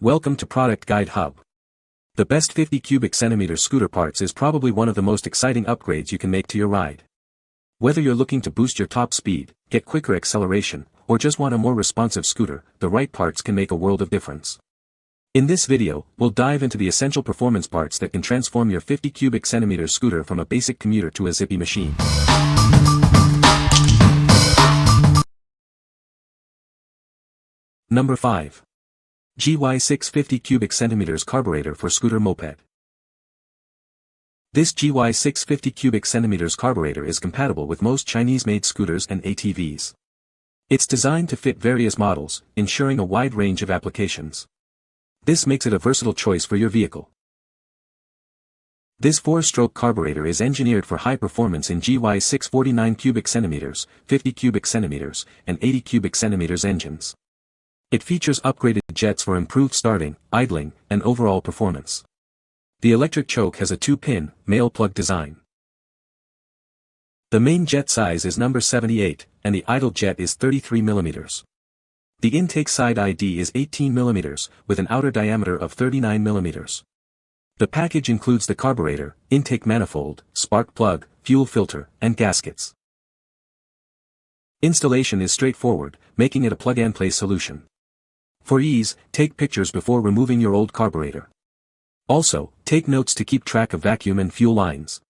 Welcome to Product Guide Hub. The best 50 cubic centimeter scooter parts is probably one of the most exciting upgrades you can make to your ride. Whether you're looking to boost your top speed, get quicker acceleration, or just want a more responsive scooter, the right parts can make a world of difference. In this video, we'll dive into the essential performance parts that can transform your 50 cubic centimeter scooter from a basic commuter to a zippy machine. Number 5. GY6 50 cubic centimeters carburetor for scooter moped. This GY6 50 cubic centimeters carburetor is compatible with most Chinese-made scooters and ATVs. It's designed to fit various models, ensuring a wide range of applications. This makes it a versatile choice for your vehicle. This 4-stroke carburetor is engineered for high performance in GY6 49 cubic centimeters, 50 cubic centimeters, and 80 cubic centimeters engines. It features upgraded jets for improved starting, idling, and overall performance. The electric choke has a 2-pin, male plug design. The main jet size is number 78, and the idle jet is 33 mm. The intake side ID is 18 mm, with an outer diameter of 39 mm. The package includes the carburetor, intake manifold, spark plug, fuel filter, and gaskets. Installation is straightforward, making it a plug-and-play solution. For ease, take pictures before removing your old carburetor. Also, take notes to keep track of vacuum and fuel lines.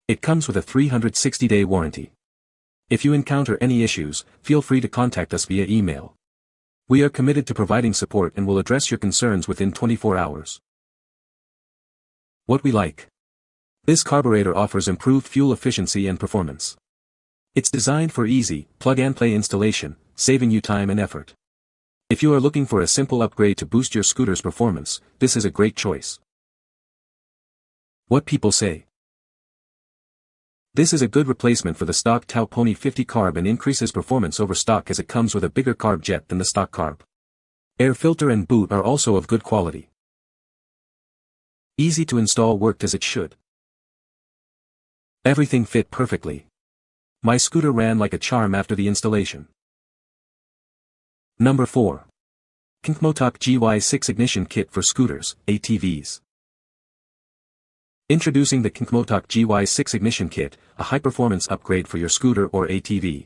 It comes with a 360-day warranty. If you encounter any issues, feel free to contact us via email. We are committed to providing support and will address your concerns within 24 hours. What we like. This carburetor offers improved fuel efficiency and performance. It's designed for easy, plug-and-play installation, saving you time and effort. If you are looking for a simple upgrade to boost your scooter's performance, this is a great choice. What people say. This is a good replacement for the stock Tau Pony 50 carb and increases performance over stock as it comes with a bigger carb jet than the stock carb. Air filter and boot are also of good quality. Easy to install, worked as it should. Everything fit perfectly. My scooter ran like a charm after the installation. Number 4. CNCMOTOK GY6 Ignition Kit for Scooters, ATVs. Introducing the CNCMOTOK GY6 Ignition Kit, a high-performance upgrade for your scooter or ATV.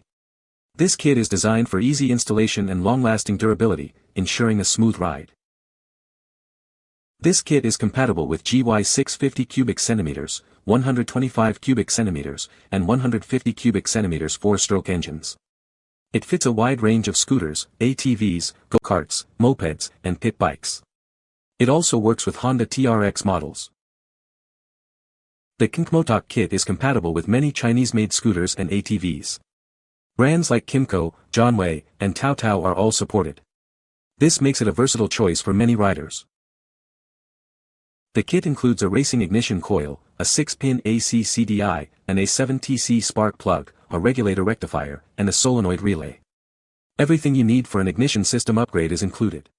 This kit is designed for easy installation and long-lasting durability, ensuring a smooth ride. This kit is compatible with GY6 50 cubic centimeters, 125 cubic centimeters, and 150 cubic centimeters 4-stroke engines. It fits a wide range of scooters, ATVs, go-karts, mopeds, and pit bikes. It also works with Honda TRX models. The CNCMOTOK kit is compatible with many Chinese-made scooters and ATVs. Brands like Kymco, Johnway, and Tao Tao are all supported. This makes it a versatile choice for many riders. The kit includes a racing ignition coil, a 6-pin AC CDI, and a 7TC spark plug, a regulator rectifier, and a solenoid relay. Everything you need for an ignition system upgrade is included.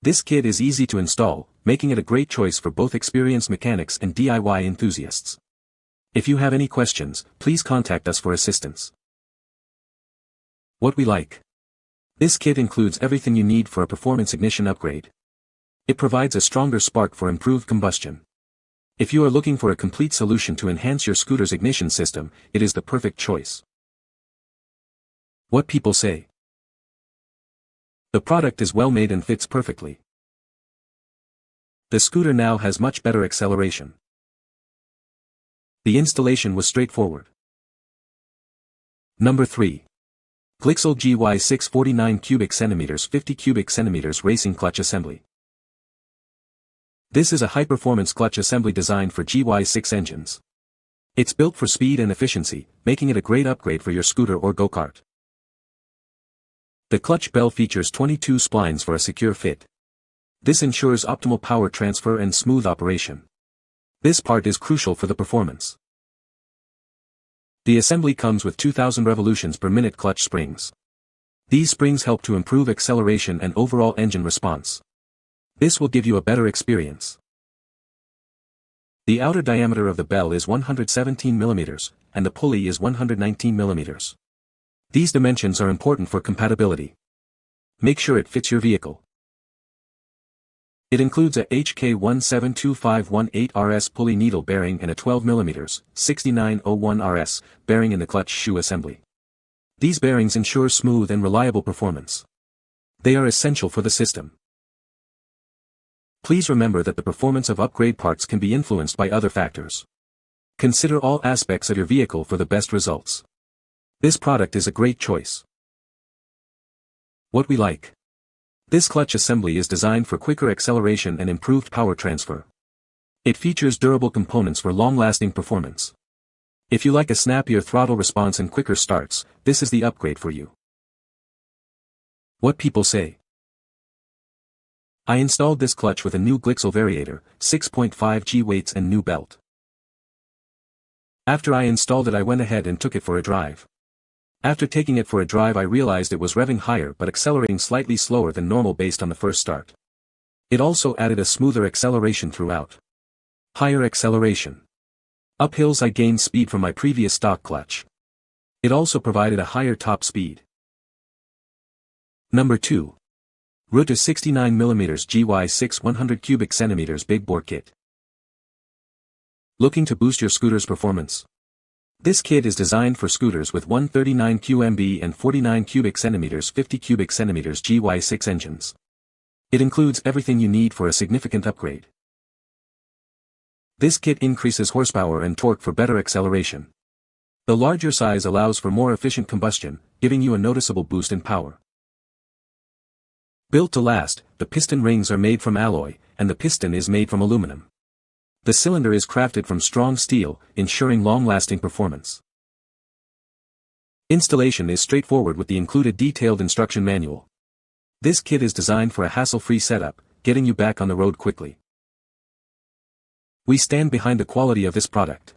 This kit is easy to install, making it a great choice for both experienced mechanics and DIY enthusiasts. If you have any questions, please contact us for assistance. What we like. This kit includes everything you need for a performance ignition upgrade. It provides a stronger spark for improved combustion. If you are looking for a complete solution to enhance your scooter's ignition system, it is the perfect choice. What people say. The product is well made and fits perfectly. The scooter now has much better acceleration. The installation was straightforward. Number 3. Glixal GY6 49 cubic centimeters 50 cubic centimeters racing clutch assembly. This is a high-performance clutch assembly designed for GY6 engines. It's built for speed and efficiency, making it a great upgrade for your scooter or go-kart. The clutch bell features 22 splines for a secure fit. This ensures optimal power transfer and smooth operation. This part is crucial for the performance. The assembly comes with 2000 revolutions per minute clutch springs. These springs help to improve acceleration and overall engine response. This will give you a better experience. The outer diameter of the bell is 117 mm, and the pulley is 119 mm. These dimensions are important for compatibility. Make sure it fits your vehicle. It includes a HK172518RS pulley needle bearing and a 12mm, 6901RS, bearing in the clutch shoe assembly. These bearings ensure smooth and reliable performance. They are essential for the system. Please remember that the performance of upgrade parts can be influenced by other factors. Consider all aspects of your vehicle for the best results. This product is a great choice. What we like. This clutch assembly is designed for quicker acceleration and improved power transfer. It features durable components for long-lasting performance. If you like a snappier throttle response and quicker starts, this is the upgrade for you. What people say. I installed this clutch with a new Glixal Variator, 6.5 G weights and new belt. After I installed it, I went ahead and took it for a drive. After taking it for a drive, I realized it was revving higher but accelerating slightly slower than normal based on the first start. It also added a smoother acceleration throughout. Higher acceleration. Up hills I gained speed from my previous stock clutch. It also provided a higher top speed. Number 2. RUTU 69mm GY6 100 cubic centimeters big bore kit. Looking to boost your scooter's performance? This kit is designed for scooters with 139 QMB and 49 cubic centimeters 50 cubic centimeters GY6 engines. It includes everything you need for a significant upgrade. This kit increases horsepower and torque for better acceleration. The larger size allows for more efficient combustion, giving you a noticeable boost in power. Built to last, the piston rings are made from alloy, and the piston is made from aluminum. The cylinder is crafted from strong steel, ensuring long-lasting performance. Installation is straightforward with the included detailed instruction manual. This kit is designed for a hassle-free setup, getting you back on the road quickly. We stand behind the quality of this product.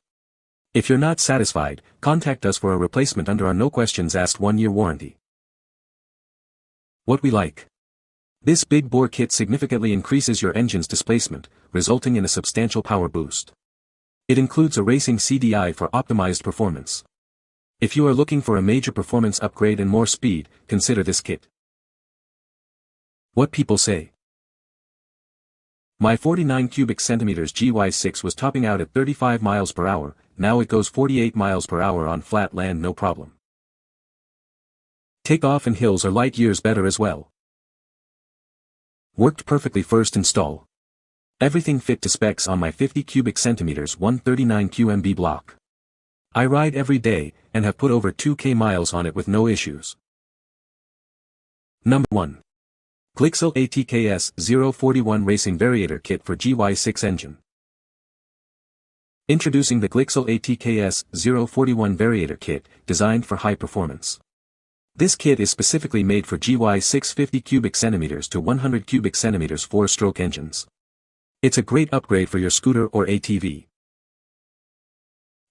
If you're not satisfied, contact us for a replacement under our no questions asked 1-year warranty. What we like. This big bore kit significantly increases your engine's displacement, resulting in a substantial power boost. It includes a racing CDI for optimized performance. If you are looking for a major performance upgrade and more speed, consider this kit. What people say. My 49 cubic centimeters GY6 was topping out at 35 miles per hour, now it goes 48 miles per hour on flat land no problem. Takeoff and hills are light years better as well. Worked perfectly first install. Everything fit to specs on my 50 cubic centimeters 139 QMB block. I ride every day, and have put over 2K miles on it with no issues. Number 1. Glixal ATKS 041 Racing Variator Kit for GY6 engine. Introducing the Glixal ATKS 041 Variator Kit, designed for high performance. This kit is specifically made for GY6 50 cubic centimeters to 100 cubic centimeters 4-stroke engines. It's a great upgrade for your scooter or ATV.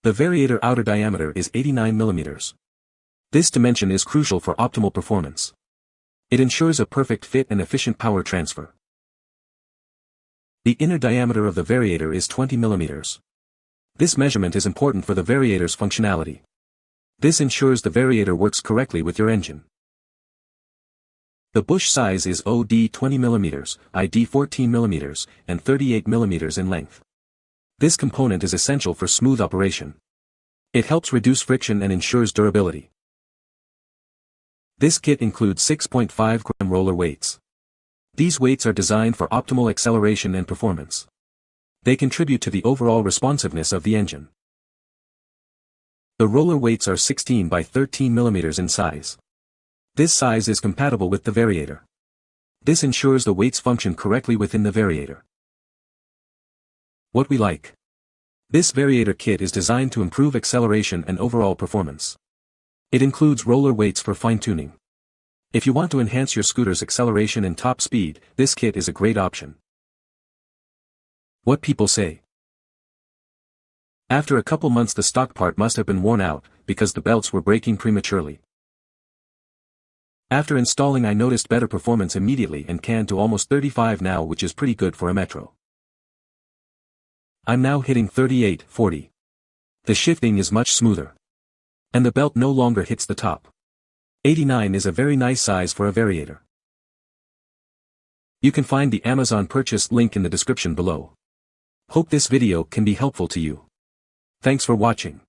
The Variator outer diameter is 89 mm. This dimension is crucial for optimal performance. It ensures a perfect fit and efficient power transfer. The inner diameter of the Variator is 20 mm. This measurement is important for the Variator's functionality. This ensures the Variator works correctly with your engine. The bush size is OD 20 mm, ID 14 mm, and 38 mm in length. This component is essential for smooth operation. It helps reduce friction and ensures durability. This kit includes 6.5 gram roller weights. These weights are designed for optimal acceleration and performance. They contribute to the overall responsiveness of the engine. The roller weights are 16 by 13 mm in size. This size is compatible with the Variator. This ensures the weights function correctly within the Variator. What we like. This Variator kit is designed to improve acceleration and overall performance. It includes roller weights for fine-tuning. If you want to enhance your scooter's acceleration and top speed, this kit is a great option. What people say. After a couple months the stock part must have been worn out, because the belts were breaking prematurely. After installing I noticed better performance immediately and can to almost 35 now, which is pretty good for a metro. I'm now hitting 38-40. The shifting is much smoother. And the belt no longer hits the top. 89 is a very nice size for a Variator. You can find the Amazon purchase link in the description below. Hope this video can be helpful to you. Thanks for watching.